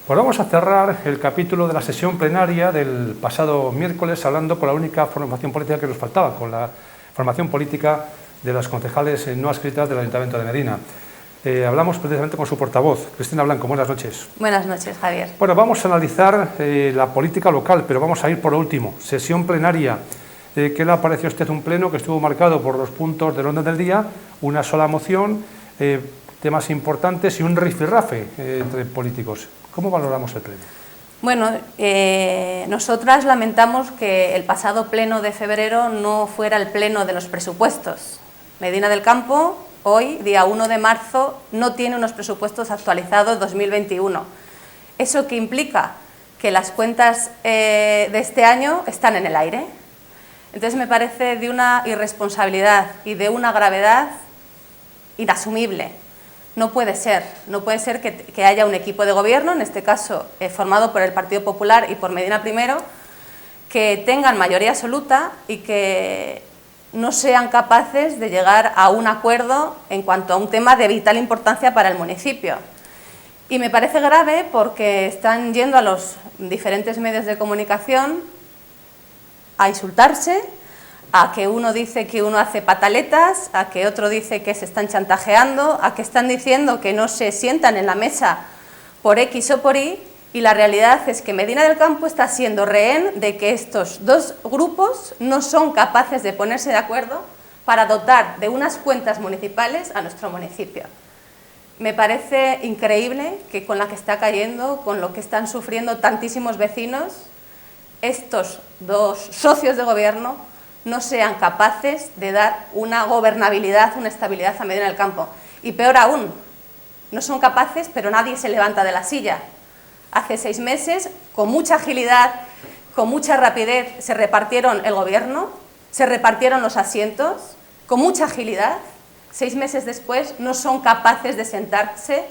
Pues vamos a cerrar el capítulo de la sesión plenaria del pasado miércoles hablando con la única formación política que nos faltaba, con la formación política de las concejales no adscritas del Ayuntamiento de Medina. Hablamos precisamente con su portavoz, Cristina Blanco. Buenas noches. Buenas noches, Javier. Bueno, vamos a analizar la política local, pero vamos a ir por lo último, sesión plenaria. ¿Qué le pareció a usted un pleno que estuvo marcado por 2 puntos del orden del día, una sola moción, temas importantes y un rifirrafe entre políticos? ¿Cómo valoramos el pleno? Bueno, nosotras lamentamos que el pasado pleno de febrero no fuera el pleno de los presupuestos. Medina del Campo, hoy, día 1 de marzo, no tiene unos presupuestos actualizados 2021. ¿Eso qué implica? Que las cuentas de este año están en el aire. Entonces me parece de una irresponsabilidad y de una gravedad inasumible. No puede ser que haya un equipo de gobierno, en este caso formado por el Partido Popular y por Medina Primero, que tengan mayoría absoluta y que no sean capaces de llegar a un acuerdo en cuanto a un tema de vital importancia para el municipio. Y me parece grave porque están yendo a los diferentes medios de comunicación a insultarse, a que uno dice que uno hace pataletas, a que otro dice que se están chantajeando, a que están diciendo que no se sientan en la mesa por X o por Y, y la realidad es que Medina del Campo está siendo rehén de que estos 2 grupos no son capaces de ponerse de acuerdo para dotar de unas cuentas municipales a nuestro municipio. Me parece increíble que con la que está cayendo, con lo que están sufriendo tantísimos vecinos, estos 2 socios de gobierno no sean capaces de dar una gobernabilidad, una estabilidad a Medina del Campo. Y peor aún, no son capaces, pero nadie se levanta de la silla. Hace 6 meses, con mucha agilidad, con mucha rapidez, se repartieron el gobierno, se repartieron los asientos, con mucha agilidad. 6 meses después no son capaces de sentarse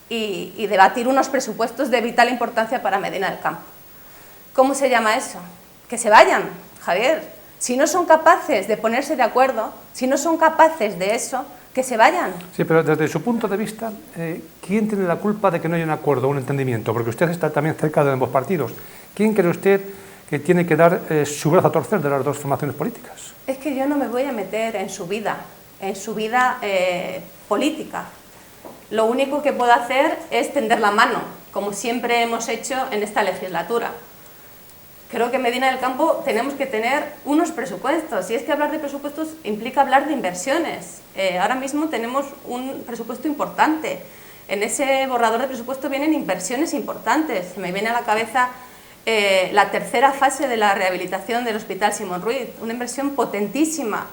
y debatir unos presupuestos de vital importancia para Medina del Campo. ¿Cómo se llama eso? Que se vayan, Javier. Si no son capaces de ponerse de acuerdo, si no son capaces de eso, que se vayan. Sí, pero desde su punto de vista, ¿quién tiene la culpa de que no haya un acuerdo, un entendimiento? Porque usted está también cerca de ambos partidos. ¿Quién cree usted que tiene que dar su brazo a torcer de las 2 formaciones políticas? Es que yo no me voy a meter en su vida política. Lo único que puedo hacer es tender la mano, como siempre hemos hecho en esta legislatura. Creo que en Medina del Campo tenemos que tener unos presupuestos, y es que hablar de presupuestos implica hablar de inversiones. Ahora mismo tenemos un presupuesto importante. En ese borrador de presupuesto vienen inversiones importantes. Me viene a la cabeza la tercera fase de la rehabilitación del Hospital Simón Ruiz, una inversión potentísima.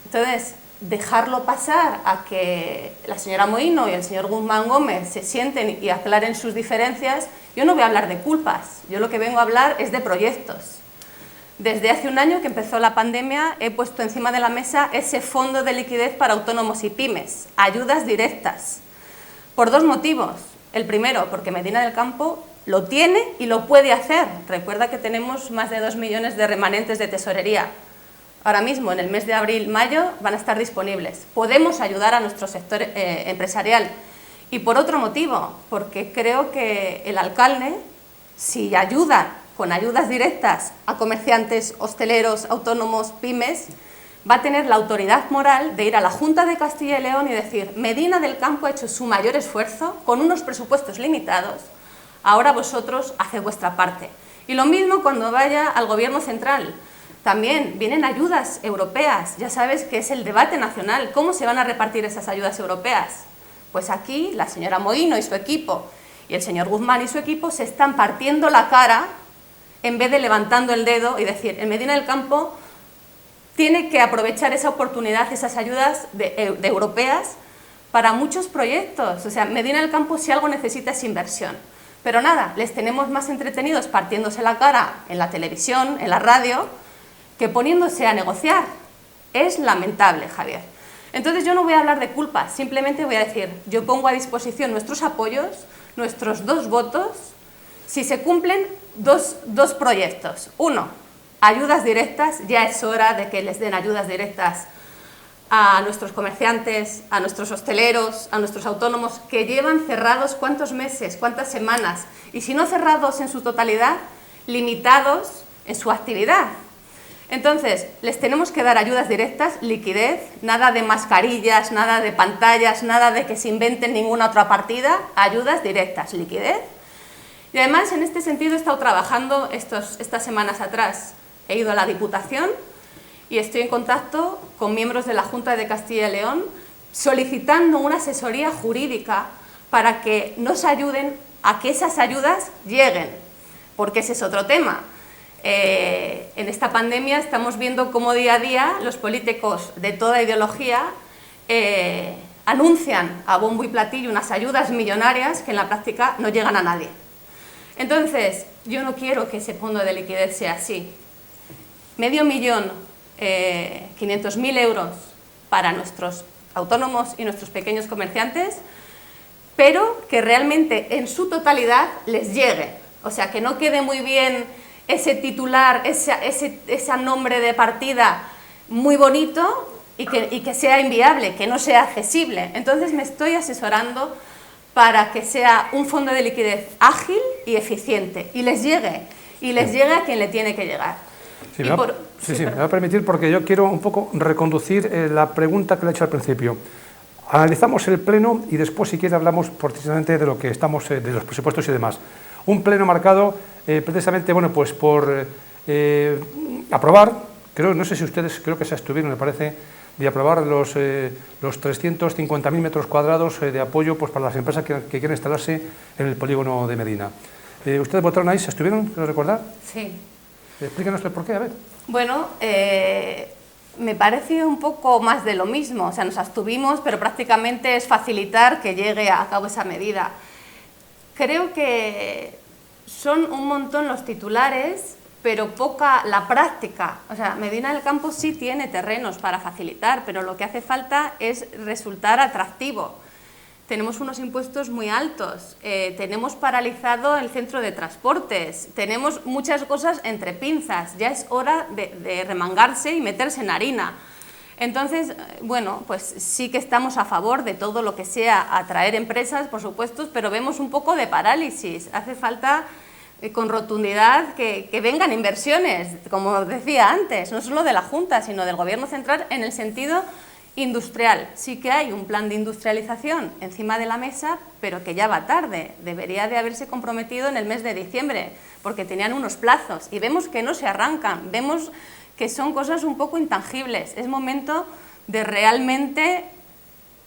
Entonces, dejarlo pasar a que la señora Mohino y el señor Guzmán Gómez se sienten y aclaren sus diferencias. Yo no voy a hablar de culpas, yo lo que vengo a hablar es de proyectos. Desde hace un año que empezó la pandemia he puesto encima de la mesa ese fondo de liquidez para autónomos y pymes, ayudas directas, por 2 motivos. El primero, porque Medina del Campo lo tiene y lo puede hacer. Recuerda que tenemos más de 2 millones de remanentes de tesorería. Ahora mismo, en el mes de abril-mayo, van a estar disponibles. Podemos ayudar a nuestro sector empresarial. Y por otro motivo, porque creo que el alcalde, si ayuda con ayudas directas a comerciantes, hosteleros, autónomos, pymes, va a tener la autoridad moral de ir a la Junta de Castilla y León y decir: Medina del Campo ha hecho su mayor esfuerzo con unos presupuestos limitados, ahora vosotros haced vuestra parte. Y lo mismo cuando vaya al Gobierno central. También vienen ayudas europeas, ya sabes que es el debate nacional. ¿Cómo se van a repartir esas ayudas europeas? Pues aquí la señora Mohino y su equipo y el señor Guzmán y su equipo se están partiendo la cara en vez de levantando el dedo y decir: en Medina del Campo tiene que aprovechar esa oportunidad, esas ayudas de europeas para muchos proyectos. O sea, Medina del Campo si algo necesita es inversión. Pero nada, les tenemos más entretenidos partiéndose la cara en la televisión, en la radio, que poniéndose a negociar. Es lamentable, Javier. Entonces yo no voy a hablar de culpas, simplemente voy a decir: yo pongo a disposición nuestros apoyos, nuestros 2 votos, si se cumplen dos proyectos. Uno, ayudas directas. Ya es hora de que les den ayudas directas a nuestros comerciantes, a nuestros hosteleros, a nuestros autónomos que llevan cerrados cuántos meses, cuántas semanas, y si no cerrados en su totalidad, limitados en su actividad. Entonces, les tenemos que dar ayudas directas, liquidez, nada de mascarillas, nada de pantallas, nada de que se inventen ninguna otra partida, ayudas directas, liquidez. Y además, en este sentido, he estado trabajando estas semanas atrás. He ido a la Diputación y estoy en contacto con miembros de la Junta de Castilla y León solicitando una asesoría jurídica para que nos ayuden a que esas ayudas lleguen, porque ese es otro tema. En esta pandemia estamos viendo cómo día a día los políticos de toda ideología anuncian a bombo y platillo unas ayudas millonarias que en la práctica no llegan a nadie. Entonces, yo no quiero que ese fondo de liquidez sea así. 500.000 euros para nuestros autónomos y nuestros pequeños comerciantes, pero que realmente en su totalidad les llegue. O sea, que no quede muy bien ese titular, ese nombre de partida muy bonito y que sea inviable, que no sea accesible. Entonces me estoy asesorando para que sea un fondo de liquidez ágil y eficiente y les llegue a quien le tiene que llegar. Sí, me va a permitir, porque yo quiero un poco reconducir la pregunta que le he hecho al principio. Analizamos el pleno y después, si quiere, hablamos precisamente de lo que estamos, de los presupuestos y demás. Un pleno marcado precisamente, bueno, pues por aprobar, no sé si ustedes, creo que se abstuvieron, me parece, de aprobar los 350.000 metros cuadrados de apoyo, pues, para las empresas que quieren instalarse en el polígono de Medina. ¿Ustedes votaron ahí? ¿Se abstuvieron? ¿Quiero recordar? Sí. Explícanos el porqué, a ver. Bueno, me parece un poco más de lo mismo. O sea, nos abstuvimos, pero prácticamente es facilitar que llegue a cabo esa medida. Creo que son un montón los titulares, pero poca la práctica. O sea, Medina del Campo sí tiene terrenos para facilitar, pero lo que hace falta es resultar atractivo. Tenemos unos impuestos muy altos, tenemos paralizado el centro de transportes, tenemos muchas cosas entre pinzas, ya es hora de remangarse y meterse en harina. Entonces, bueno, pues sí que estamos a favor de todo lo que sea atraer empresas, por supuesto, pero vemos un poco de parálisis. Hace falta con rotundidad que vengan inversiones, como decía antes, no solo de la Junta, sino del Gobierno central en el sentido industrial. Sí que hay un plan de industrialización encima de la mesa, pero que ya va tarde. Debería de haberse comprometido en el mes de diciembre, porque tenían unos plazos y vemos que no se arrancan, vemos que son cosas un poco intangibles. Es momento de realmente,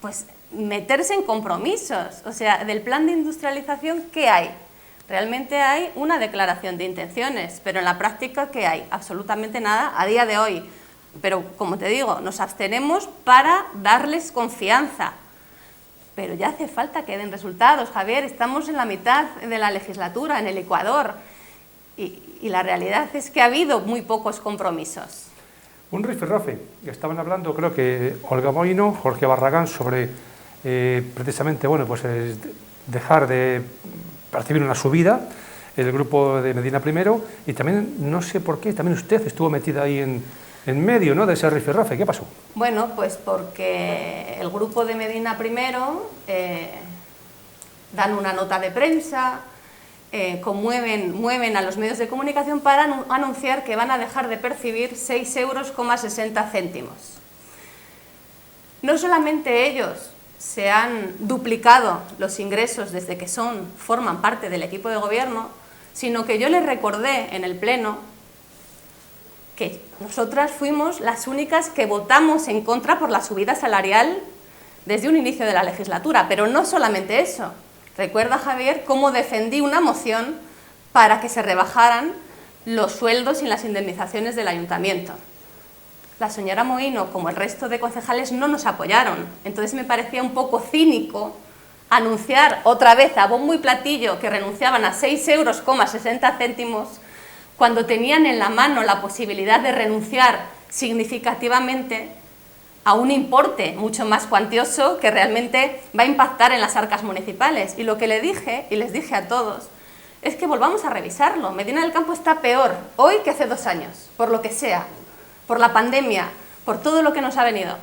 pues, meterse en compromisos. O sea, del plan de industrialización, ¿qué hay? Realmente hay una declaración de intenciones, pero en la práctica, ¿qué hay? Absolutamente nada a día de hoy. Pero, como te digo, nos abstenemos para darles confianza. Pero ya hace falta que den resultados, Javier. Estamos en la mitad de la legislatura, en el Ecuador. Y la realidad es que ha habido muy pocos compromisos. Un rifirrafe. Estaban hablando, creo que Olga Moino, Jorge Barragán, sobre precisamente, bueno, pues dejar de percibir una subida, el grupo de Medina primero, y también, no sé por qué, también usted estuvo metida ahí en medio, ¿no?, de ese rifirrafe. ¿Qué pasó? Bueno, pues porque el grupo de Medina primero dan una nota de prensa, mueven a los medios de comunicación para anunciar que van a dejar de percibir 6,60 €. No solamente ellos se han duplicado los ingresos desde que forman parte del equipo de gobierno, sino que yo les recordé en el Pleno que nosotras fuimos las únicas que votamos en contra por la subida salarial desde un inicio de la legislatura, pero no solamente eso. Recuerda, Javier, cómo defendí una moción para que se rebajaran los sueldos y las indemnizaciones del ayuntamiento. La señora Moino, como el resto de concejales, no nos apoyaron. Entonces me parecía un poco cínico anunciar otra vez a bombo y platillo que renunciaban a 6,60 € cuando tenían en la mano la posibilidad de renunciar significativamente a un importe mucho más cuantioso que realmente va a impactar en las arcas municipales. Y lo que le dije, y les dije a todos, es que volvamos a revisarlo. Medina del Campo está peor hoy que hace 2 años, por lo que sea, por la pandemia, por todo lo que nos ha venido.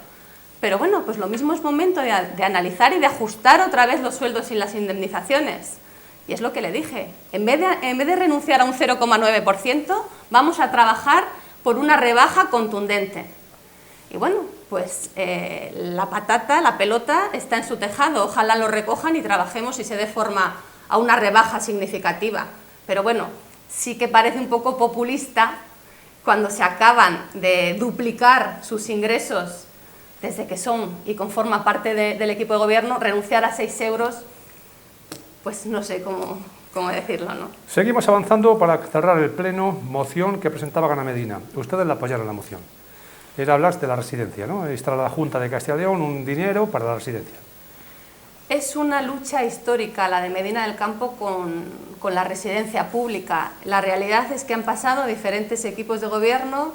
Pero bueno, pues lo mismo es momento de analizar y de ajustar otra vez los sueldos y las indemnizaciones. Y es lo que le dije, en vez de renunciar a un 0,9%, vamos a trabajar por una rebaja contundente. Y bueno, pues la patata, la pelota está en su tejado, ojalá lo recojan y trabajemos y se dé forma a una rebaja significativa. Pero bueno, sí que parece un poco populista cuando se acaban de duplicar sus ingresos desde que son y conforman parte del equipo de gobierno, renunciar a 6 euros, pues no sé cómo decirlo, ¿no? Seguimos avanzando para cerrar el pleno, moción que presentaba Ana Medina. Ustedes la apoyaron la moción. Era hablar de la residencia, ¿no? Instar a la Junta de Castilla y León un dinero para la residencia. Es una lucha histórica la de Medina del Campo con la residencia pública. La realidad es que han pasado diferentes equipos de gobierno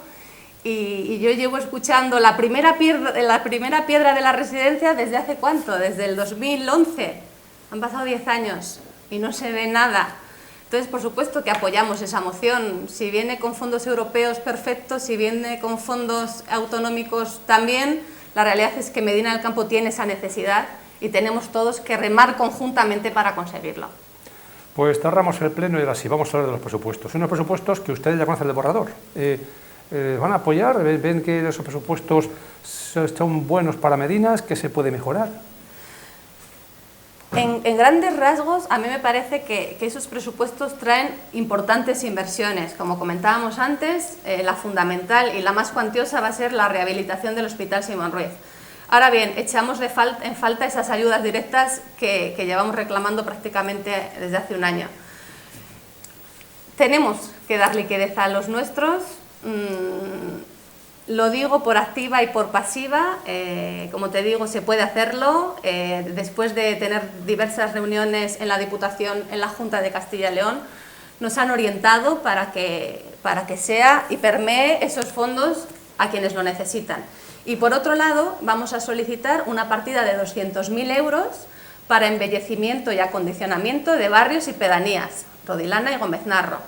y yo llevo escuchando la primera piedra de la residencia desde hace ¿cuánto? Desde el 2011. Han pasado 10 años y no se ve nada. Entonces, por supuesto que apoyamos esa moción. Si viene con fondos europeos, perfecto. Si viene con fondos autonómicos, también. La realidad es que Medina del Campo tiene esa necesidad y tenemos todos que remar conjuntamente para conseguirlo. Pues cerramos el pleno y ahora sí, vamos a hablar de los presupuestos. Unos presupuestos que ustedes ya conocen de borrador. ¿Van a apoyar? ¿Ven que esos presupuestos son buenos para Medinas? ¿Qué se puede mejorar? En grandes rasgos, a mí me parece que esos presupuestos traen importantes inversiones. Como comentábamos antes, la fundamental y la más cuantiosa va a ser la rehabilitación del Hospital Simón Ruiz. Ahora bien, echamos en falta esas ayudas directas que llevamos reclamando prácticamente desde hace un año. Tenemos que dar liquidez a los nuestros. Lo digo por activa y por pasiva, como te digo, se puede hacerlo. Después de tener diversas reuniones en la Diputación, en la Junta de Castilla y León, nos han orientado para que sea y permee esos fondos a quienes lo necesitan. Y por otro lado, vamos a solicitar una partida de 200.000 euros para embellecimiento y acondicionamiento de barrios y pedanías, Rodilana y Gómez Narro.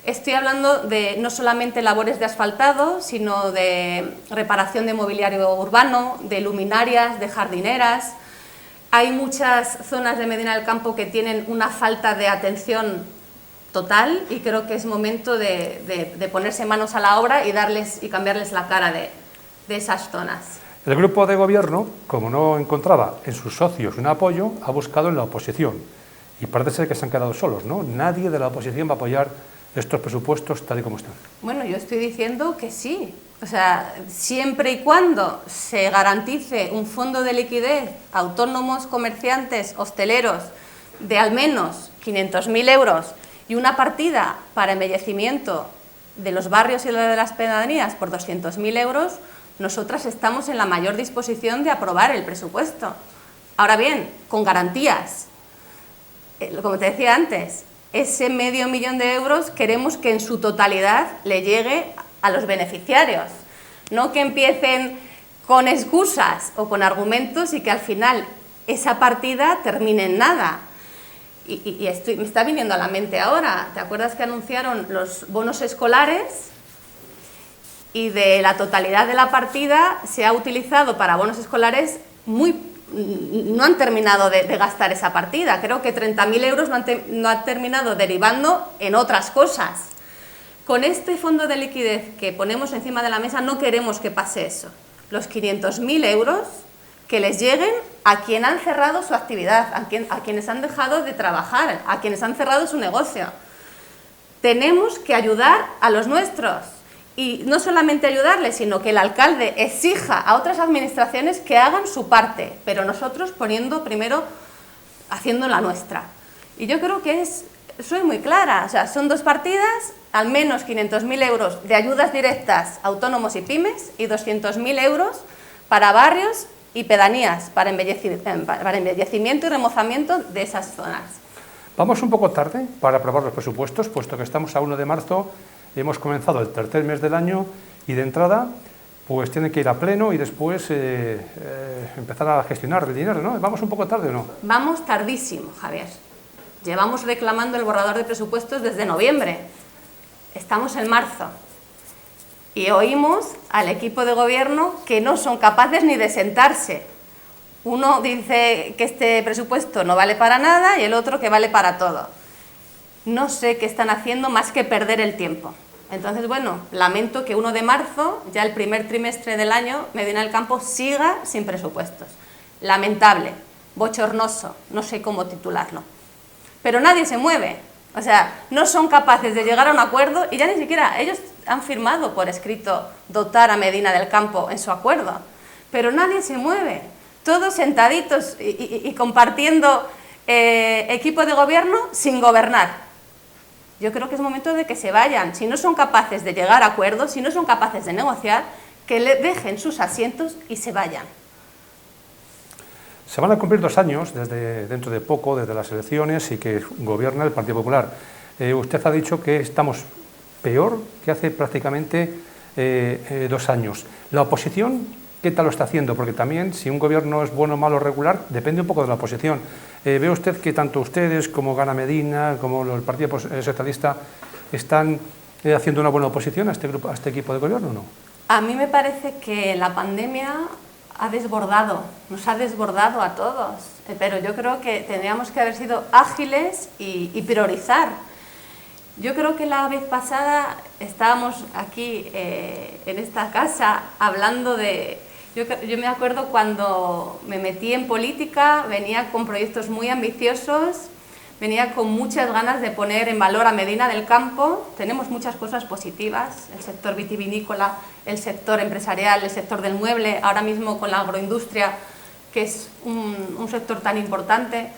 Estoy hablando de no solamente labores de asfaltado, sino de reparación de mobiliario urbano, de luminarias, de jardineras. Hay muchas zonas de Medina del Campo que tienen una falta de atención total y creo que es momento de ponerse manos a la obra y cambiarles la cara de esas zonas. El grupo de gobierno, como no encontraba en sus socios un apoyo, ha buscado en la oposición. Y parece ser que se han quedado solos, ¿no? Nadie de la oposición va a apoyar estos presupuestos tal y como están. Bueno, yo estoy diciendo que sí. O sea, siempre y cuando se garantice un fondo de liquidez a autónomos, comerciantes, hosteleros de al menos 500.000 euros y una partida para embellecimiento de los barrios y de las pedanías por 200.000 euros, nosotras estamos en la mayor disposición de aprobar el presupuesto. Ahora bien, con garantías. Como te decía antes, ese $500.000 de euros queremos que en su totalidad le llegue a los beneficiarios. No que empiecen con excusas o con argumentos y que al final esa partida termine en nada. Y me está viniendo a la mente ahora. ¿Te acuerdas que anunciaron los bonos escolares? Y de la totalidad de la partida se ha utilizado para bonos escolares no han terminado de gastar esa partida. Creo que 30.000 euros no han terminado derivando en otras cosas. Con este fondo de liquidez que ponemos encima de la mesa no queremos que pase eso. Los 500.000 euros que les lleguen a quienes han cerrado su actividad, a quienes han dejado de trabajar, a quienes han cerrado su negocio. Tenemos que ayudar a los nuestros. Y no solamente ayudarles, sino que el alcalde exija a otras administraciones que hagan su parte, pero nosotros poniendo primero, haciendo la nuestra. Y yo creo que soy muy clara, o sea, son dos partidas, al menos 500.000 euros de ayudas directas a autónomos y pymes y 200.000 euros para barrios y pedanías, para embellecimiento y remozamiento de esas zonas. Vamos un poco tarde para aprobar los presupuestos, puesto que estamos a 1 de marzo, hemos comenzado el tercer mes del año y de entrada pues tiene que ir a pleno y después empezar a gestionar el dinero, ¿no? ¿Vamos un poco tarde o no? Vamos tardísimo, Javier. Llevamos reclamando el borrador de presupuestos desde noviembre. Estamos en marzo. Y oímos al equipo de gobierno que no son capaces ni de sentarse. Uno dice que este presupuesto no vale para nada y el otro que vale para todo. No sé qué están haciendo más que perder el tiempo. Entonces, bueno, lamento que 1 de marzo, ya el primer trimestre del año, Medina del Campo siga sin presupuestos. Lamentable, bochornoso, no sé cómo titularlo. Pero nadie se mueve. O sea, no son capaces de llegar a un acuerdo y ya ni siquiera ellos han firmado por escrito dotar a Medina del Campo en su acuerdo. Pero nadie se mueve. Todos sentaditos y compartiendo equipo de gobierno sin gobernar. Yo creo que es momento de que se vayan. Si no son capaces de llegar a acuerdos, si no son capaces de negociar, que le dejen sus asientos y se vayan. Se van a cumplir 2 años, desde dentro de poco, desde las elecciones, y que gobierna el Partido Popular. Usted ha dicho que estamos peor que hace prácticamente 2 años. La oposición, ¿qué tal lo está haciendo? Porque también, si un gobierno es bueno, malo, regular, depende un poco de la oposición. ¿Ve usted que tanto ustedes como Gana Medina, como el Partido Socialista, están haciendo una buena oposición a este equipo de gobierno o no? A mí me parece que la pandemia nos ha desbordado a todos, pero yo creo que tendríamos que haber sido ágiles y priorizar. Yo creo que la vez pasada estábamos aquí en esta casa hablando de... Yo me acuerdo cuando me metí en política, venía con proyectos muy ambiciosos, venía con muchas ganas de poner en valor a Medina del Campo. Tenemos muchas cosas positivas, el sector vitivinícola, el sector empresarial, el sector del mueble, ahora mismo con la agroindustria, que es un sector tan importante.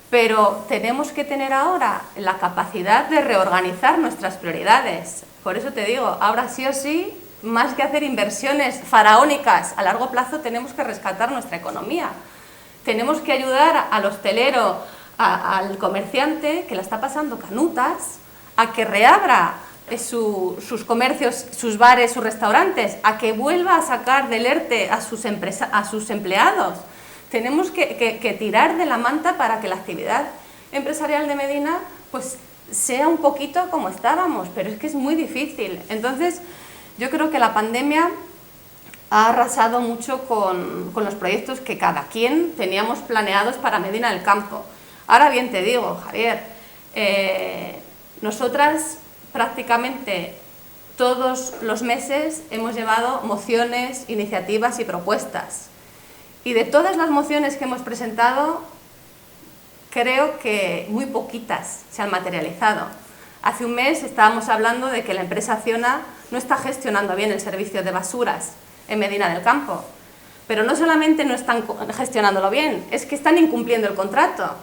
Pero tenemos que tener ahora la capacidad de reorganizar nuestras prioridades. Por eso te digo, ahora sí o sí, más que hacer inversiones faraónicas a largo plazo, tenemos que rescatar nuestra economía. Tenemos que ayudar al hostelero, al comerciante que la está pasando canutas, a que reabra sus comercios, sus bares, sus restaurantes, a que vuelva a sacar del ERTE a sus empleados. Tenemos que tirar de la manta para que la actividad empresarial de Medina pues, sea un poquito como estábamos, pero es que es muy difícil. Entonces, yo creo que la pandemia ha arrasado mucho con los proyectos que cada quien teníamos planeados para Medina del Campo. Ahora bien te digo, Javier, nosotras prácticamente todos los meses hemos llevado mociones, iniciativas y propuestas. Y de todas las mociones que hemos presentado, creo que muy poquitas se han materializado. Hace un mes estábamos hablando de que la empresa Acciona no está gestionando bien el servicio de basuras en Medina del Campo. Pero no solamente no están gestionándolo bien, es que están incumpliendo el contrato.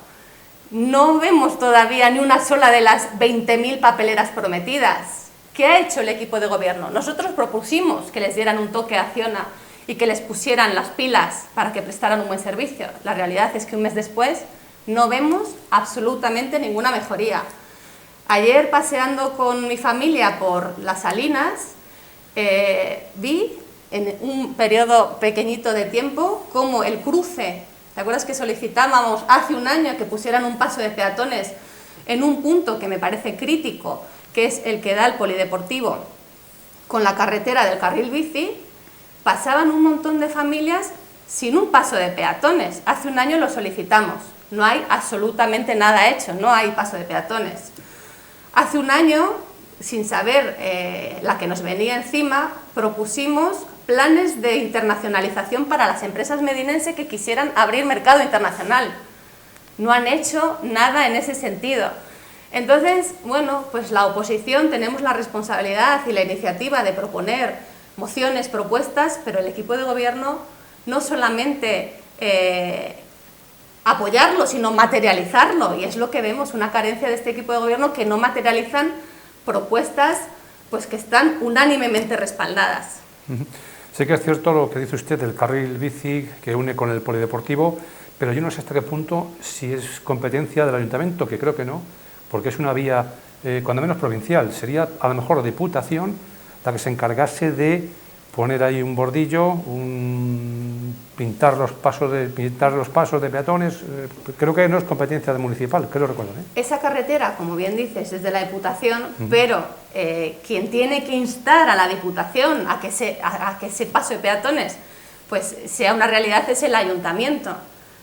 No vemos todavía ni una sola de las 20.000 papeleras prometidas. ¿Qué ha hecho el equipo de gobierno? Nosotros propusimos que les dieran un toque a Acciona y que les pusieran las pilas para que prestaran un buen servicio. La realidad es que un mes después no vemos absolutamente ninguna mejoría. Ayer, paseando con mi familia por Las Salinas, vi en un periodo pequeñito de tiempo cómo el cruce, ¿te acuerdas que solicitábamos hace un año que pusieran un paso de peatones en un punto que me parece crítico, que es el que da el polideportivo con la carretera del carril bici? Pasaban un montón de familias sin un paso de peatones. Hace un año lo solicitamos. No hay absolutamente nada hecho, no hay paso de peatones. Hace un año, sin saber la que nos venía encima, propusimos planes de internacionalización para las empresas medinenses que quisieran abrir mercado internacional. No han hecho nada en ese sentido. Entonces, bueno, pues la oposición tenemos la responsabilidad y la iniciativa de proponer mociones, propuestas, pero el equipo de gobierno no solamente apoyarlo, sino materializarlo, y es lo que vemos, una carencia de este equipo de gobierno, que no materializan propuestas pues que están unánimemente respaldadas. Sí que es cierto lo que dice usted del carril bici que une con el polideportivo, pero yo no sé hasta qué punto si es competencia del ayuntamiento, que creo que no, porque es una vía cuando menos provincial. Sería a lo mejor la Diputación la que se encargase de poner ahí un bordillo, pintar los pasos de peatones, creo que no es competencia municipal, que lo recuerdo, ¿eh? Esa carretera, como bien dices, es de la Diputación, pero quien tiene que instar a la Diputación a que ese paso de peatones pues sea una realidad es el Ayuntamiento.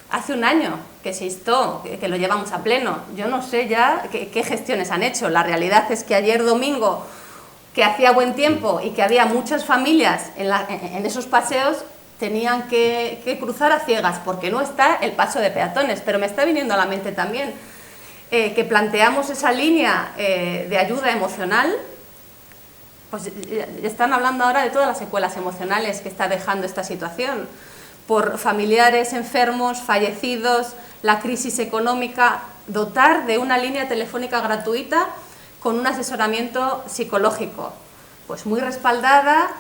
Hace un año que se instó, que lo llevamos a pleno. Yo no sé ya qué gestiones han hecho. La realidad es que ayer domingo, que hacía buen tiempo y que había muchas familias en esos paseos, tenían que cruzar a ciegas porque no está el paso de peatones. Pero me está viniendo a la mente también que planteamos esa línea de ayuda emocional. Pues están hablando ahora de todas las secuelas emocionales que está dejando esta situación, por familiares enfermos, fallecidos, la crisis económica, dotar de una línea telefónica gratuita con un asesoramiento psicológico, pues muy respaldada,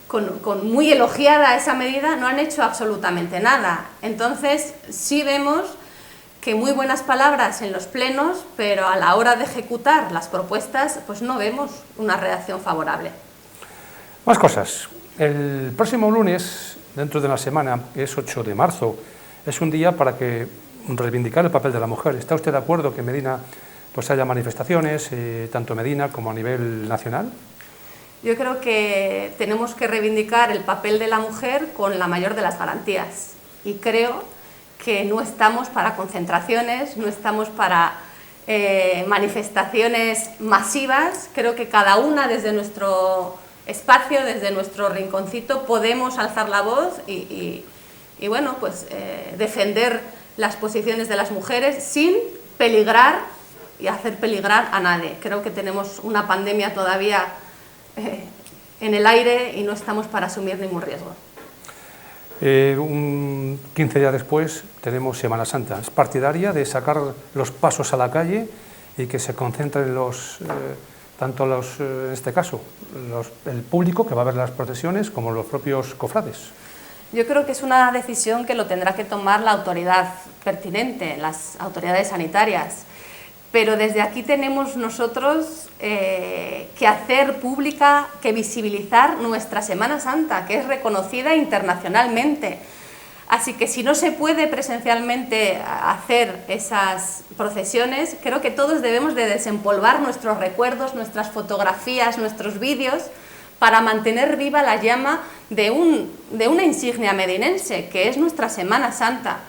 con muy elogiada esa medida, no han hecho absolutamente nada. Entonces sí vemos que muy buenas palabras en los plenos, pero a la hora de ejecutar las propuestas, pues no vemos una reacción favorable. Más cosas. El próximo lunes, dentro de una semana, es 8 de marzo, es un día para reivindicar el papel de la mujer. ¿Está usted de acuerdo que en Medina pues haya manifestaciones, tanto en Medina como a nivel nacional? Yo creo que tenemos que reivindicar el papel de la mujer con la mayor de las garantías. Y creo que no estamos para concentraciones, no estamos para manifestaciones masivas. Creo que cada una desde nuestro espacio, desde nuestro rinconcito, podemos alzar la voz y bueno, pues defender las posiciones de las mujeres sin peligrar y hacer peligrar a nadie. Creo que tenemos una pandemia todavía en el aire y no estamos para asumir ningún riesgo. 15 días después tenemos Semana Santa. ¿Es partidaria de sacar los pasos a la calle y que se concentren en este caso, el público que va a ver las procesiones como los propios cofrades? Yo creo que es una decisión que lo tendrá que tomar la autoridad pertinente, las autoridades sanitarias. Pero desde aquí tenemos nosotros que hacer pública, que visibilizar nuestra Semana Santa, que es reconocida internacionalmente. Así que si no se puede presencialmente hacer esas procesiones, creo que todos debemos de desempolvar nuestros recuerdos, nuestras fotografías, nuestros vídeos, para mantener viva la llama de una insignia medinense, que es nuestra Semana Santa.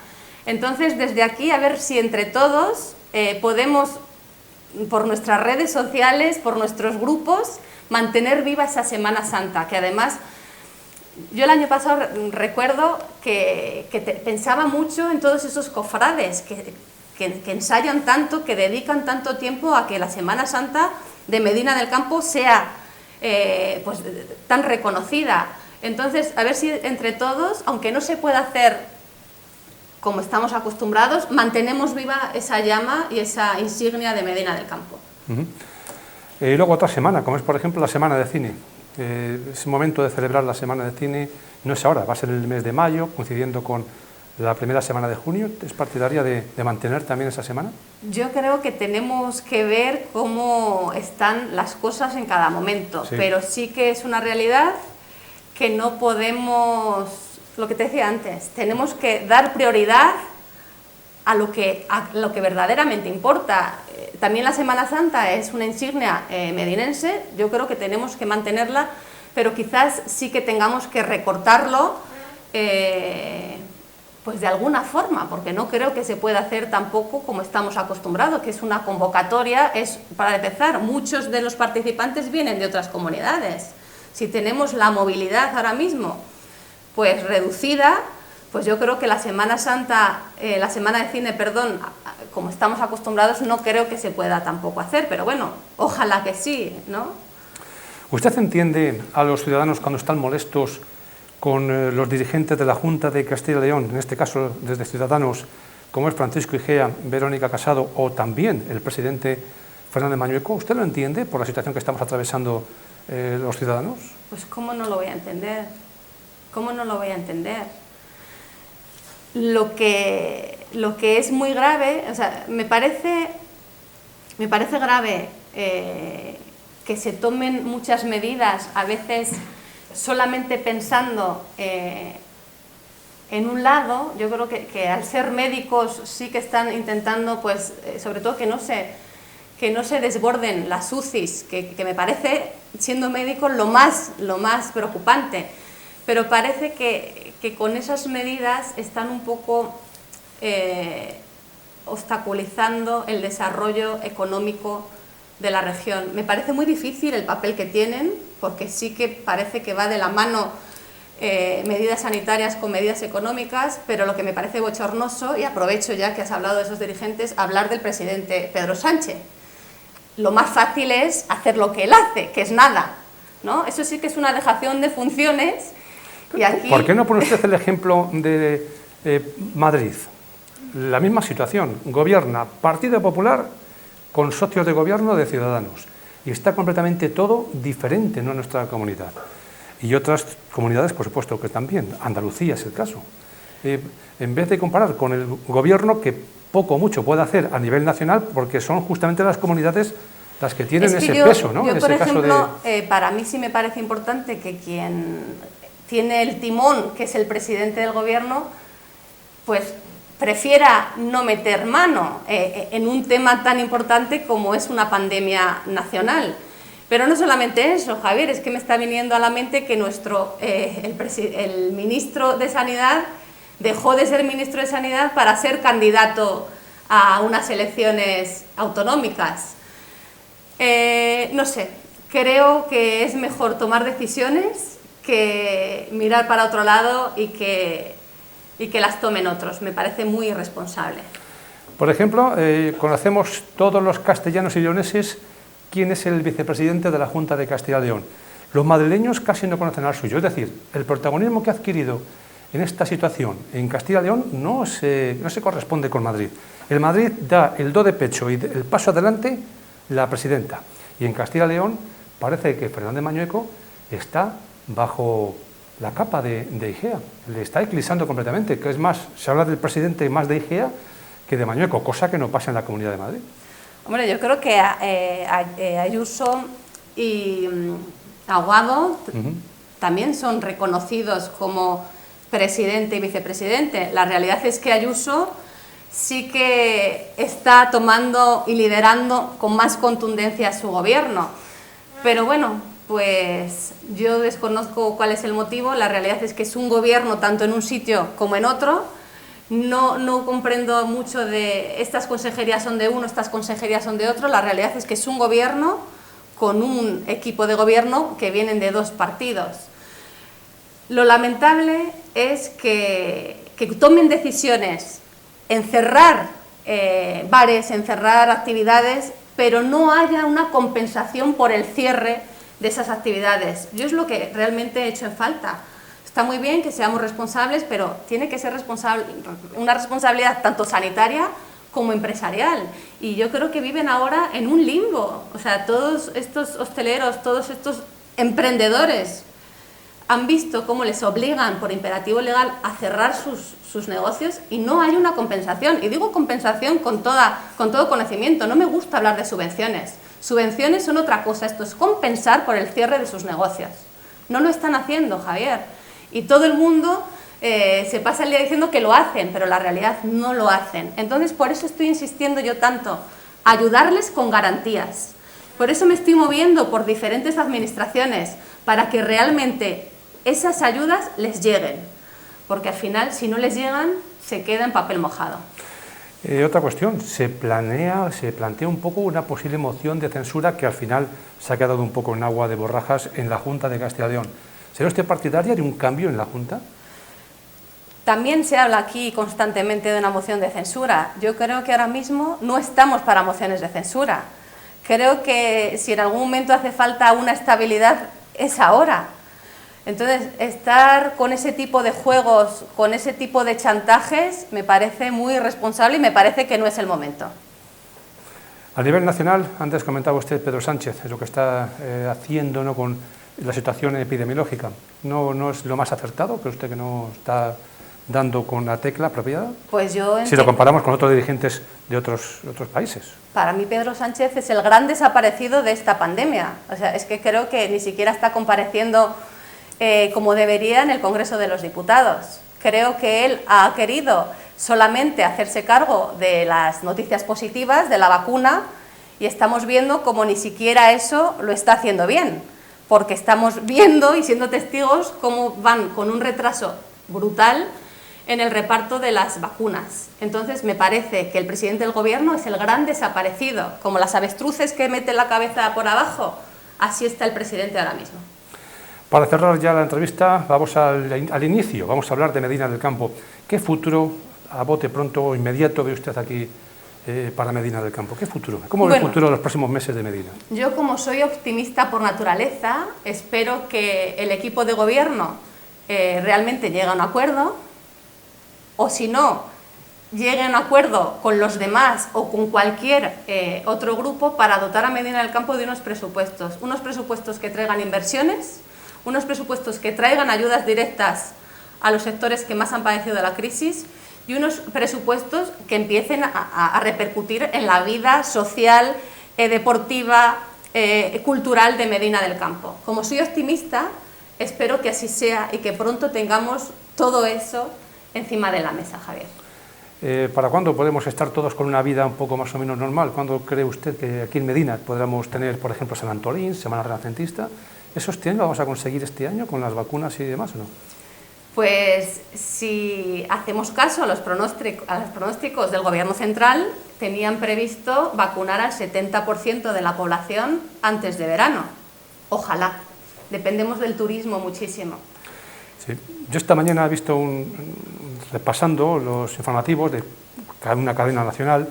Entonces, desde aquí, a ver si entre todos podemos, por nuestras redes sociales, por nuestros grupos, mantener viva esa Semana Santa, que además, yo el año pasado recuerdo que pensaba mucho en todos esos cofrades que ensayan tanto, que dedican tanto tiempo a que la Semana Santa de Medina del Campo sea pues, tan reconocida. Entonces, a ver si entre todos, aunque no se pueda hacer como estamos acostumbrados, mantenemos viva esa llama y esa insignia de Medina del Campo. Y luego otra semana, como es por ejemplo la Semana de Cine. Es momento de celebrar la Semana de Cine, no es ahora, va a ser en el mes de mayo, coincidiendo con la primera semana de junio. ¿Es partidaria de mantener también esa semana? Yo creo que tenemos que ver cómo están las cosas en cada momento, sí. Pero sí que es una realidad que no podemos, lo que te decía antes, tenemos que dar prioridad a lo que verdaderamente importa. También la Semana Santa es una insignia medinense, yo creo que tenemos que mantenerla, pero quizás sí que tengamos que recortarlo pues de alguna forma, porque no creo que se pueda hacer tampoco como estamos acostumbrados, que es una convocatoria, para empezar, muchos de los participantes vienen de otras comunidades. Si tenemos la movilidad ahora mismo pues reducida, pues yo creo que la Semana Santa, la Semana de Cine, perdón, como estamos acostumbrados, no creo que se pueda tampoco hacer, pero bueno, ojalá que sí, ¿no? ¿Usted entiende a los ciudadanos cuando están molestos con los dirigentes de la Junta de Castilla y León, en este caso desde Ciudadanos, como es Francisco Igea, Verónica Casado o también el presidente Fernández Mañueco? ¿Usted lo entiende por la situación que estamos atravesando los ciudadanos? Pues ¿cómo no lo voy a entender? ¿Cómo no lo voy a entender? Lo que es muy grave, o sea, me parece grave que se tomen muchas medidas, a veces solamente pensando en un lado. Yo creo que al ser médicos sí que están intentando, pues, sobre todo que no se desborden las UCIs, que me parece, siendo médico, lo más preocupante. Pero parece que con esas medidas están un poco obstaculizando el desarrollo económico de la región. Me parece muy difícil el papel que tienen, porque sí que parece que va de la mano medidas sanitarias con medidas económicas, pero lo que me parece bochornoso, y aprovecho ya que has hablado de esos dirigentes, hablar del presidente Pedro Sánchez. Lo más fácil es hacer lo que él hace, que es nada, ¿no? Eso sí que es una dejación de funciones. Y aquí... ¿Por qué no pone usted el ejemplo de Madrid? La misma situación, gobierna Partido Popular con socios de gobierno de Ciudadanos, y está completamente todo diferente, ¿no?, en nuestra comunidad. Y otras comunidades, por supuesto, que también. Andalucía es el caso. En vez de comparar con el gobierno, que poco o mucho puede hacer a nivel nacional, porque son justamente las comunidades las que tienen ese peso, ¿no? Yo, por ejemplo, para mí sí me parece importante que quien tiene el timón, que es el presidente del gobierno, pues prefiera no meter mano en un tema tan importante como es una pandemia nacional. Pero no solamente eso, Javier, es que me está viniendo a la mente que el ministro de Sanidad dejó de ser ministro de Sanidad para ser candidato a unas elecciones autonómicas. No sé, creo que es mejor tomar decisiones que mirar para otro lado y que las tomen otros. Me parece muy irresponsable. Por ejemplo, conocemos todos los castellanos y leoneses quién es el vicepresidente de la Junta de Castilla y León. Los madrileños casi no conocen al suyo, es decir, el protagonismo que ha adquirido en esta situación en Castilla y León no se corresponde con Madrid. El Madrid da el do de pecho y el paso adelante la presidenta, y en Castilla y León parece que Fernández Mañueco está bajo la capa de Igea, le está eclipsando completamente, que es más, se habla del presidente más de Igea que de Mañueco, cosa que no pasa en la Comunidad de Madrid. Hombre, yo creo que Ayuso y Aguado también son reconocidos como presidente y vicepresidente. La realidad es que Ayuso sí que está tomando y liderando con más contundencia su gobierno. Pero bueno, pues yo desconozco cuál es el motivo. La realidad es que es un gobierno tanto en un sitio como en otro. No comprendo mucho de estas consejerías son de uno, estas consejerías son de otro. La realidad es que es un gobierno con un equipo de gobierno que vienen de dos partidos. Lo lamentable es que tomen decisiones, encerrar bares, encerrar actividades, pero no haya una compensación por el cierre de esas actividades. Yo es lo que realmente he hecho en falta. Está muy bien que seamos responsables, pero tiene que ser una responsabilidad tanto sanitaria como empresarial. Y yo creo que viven ahora en un limbo. O sea, todos estos hosteleros, todos estos emprendedores han visto cómo les obligan por imperativo legal a cerrar sus negocios y no hay una compensación. Y digo compensación con todo conocimiento. No me gusta hablar de subvenciones. Subvenciones son otra cosa. Esto es compensar por el cierre de sus negocios. No lo están haciendo, Javier. Y todo el mundo se pasa el día diciendo que lo hacen, pero la realidad no lo hacen. Entonces, por eso estoy insistiendo yo tanto, ayudarles con garantías. Por eso me estoy moviendo por diferentes administraciones, para que realmente esas ayudas les lleguen. Porque al final, si no les llegan, se queda en papel mojado. Otra cuestión, se plantea un poco una posible moción de censura que al final se ha quedado un poco en agua de borrajas en la Junta de Castilla y León. ¿Será usted partidaria de un cambio en la Junta? También se habla aquí constantemente de una moción de censura. Yo creo que ahora mismo no estamos para mociones de censura. Creo que si en algún momento hace falta una estabilidad, es ahora. Entonces, estar con ese tipo de juegos, con ese tipo de chantajes, me parece muy irresponsable y me parece que no es el momento. A nivel nacional, antes comentaba usted Pedro Sánchez, es lo que está haciendo, ¿no?, con la situación epidemiológica. ¿No es lo más acertado? ¿Cree usted que no está dando con la tecla apropiada? Pues yo si lo comparamos con otros dirigentes de otros países. Para mí Pedro Sánchez es el gran desaparecido de esta pandemia. O sea, es que creo que ni siquiera está compareciendo como debería en el Congreso de los Diputados. Creo que él ha querido solamente hacerse cargo de las noticias positivas de la vacuna y estamos viendo como ni siquiera eso lo está haciendo bien, porque estamos viendo y siendo testigos cómo van con un retraso brutal en el reparto de las vacunas. Entonces me parece que el presidente del gobierno es el gran desaparecido, como las avestruces que meten la cabeza por abajo, así está el presidente ahora mismo. Para cerrar ya la entrevista, vamos al inicio, vamos a hablar de Medina del Campo. ¿Qué futuro, a bote pronto o inmediato, ve usted aquí para Medina del Campo? ¿Qué futuro? ¿Cómo ve el futuro de los próximos meses de Medina? Yo, como soy optimista por naturaleza, espero que el equipo de gobierno realmente llegue a un acuerdo, o si no, llegue a un acuerdo con los demás o con cualquier otro grupo para dotar a Medina del Campo de unos presupuestos que traigan inversiones, unos presupuestos que traigan ayudas directas a los sectores que más han padecido de la crisis y unos presupuestos que empiecen a repercutir en la vida social, deportiva, cultural de Medina del Campo. Como soy optimista, espero que así sea y que pronto tengamos todo eso encima de la mesa, Javier. ¿Para cuándo podemos estar todos con una vida un poco más o menos normal? ¿Cuándo cree usted que aquí en Medina podremos tener, por ejemplo, San Antolín, Semana Renacentista? ¿Eso lo vamos a conseguir este año con las vacunas y demás o no? Pues si hacemos caso a los pronósticos del Gobierno central, tenían previsto vacunar al 70% de la población antes de verano. Ojalá. Dependemos del turismo muchísimo. Sí. Yo esta mañana he visto, repasando los informativos de una cadena nacional,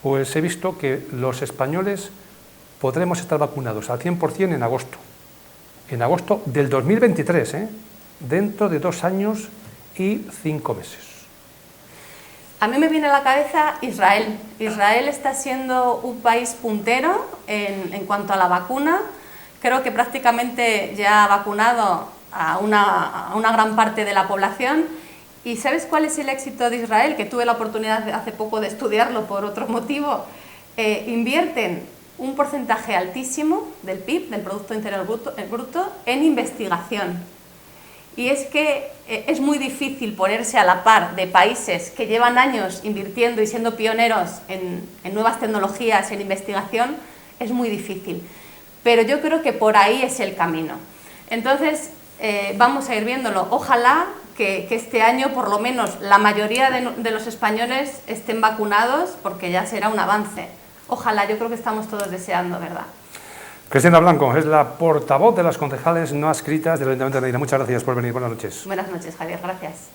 pues he visto que los españoles podremos estar vacunados al 100% en agosto. En agosto del 2023, dentro de 2 años y 5 meses. A mí me viene a la cabeza Israel. Israel está siendo un país puntero en cuanto a la vacuna. Creo que prácticamente ya ha vacunado a una gran parte de la población. ¿Y sabes cuál es el éxito de Israel? Que tuve la oportunidad hace poco de estudiarlo por otro motivo. Invierten un porcentaje altísimo del PIB, del Producto Interior Bruto, en investigación. Y es que es muy difícil ponerse a la par de países que llevan años invirtiendo y siendo pioneros en nuevas tecnologías, en investigación, es muy difícil. Pero yo creo que por ahí es el camino. Entonces, vamos a ir viéndolo. Ojalá que este año, por lo menos, la mayoría de los españoles estén vacunados, porque ya será un avance. Ojalá, yo creo que estamos todos deseando, ¿verdad? Cristina Blanco es la portavoz de las concejales no adscritas del Ayuntamiento de Medina. Muchas gracias por venir. Buenas noches. Buenas noches, Javier. Gracias.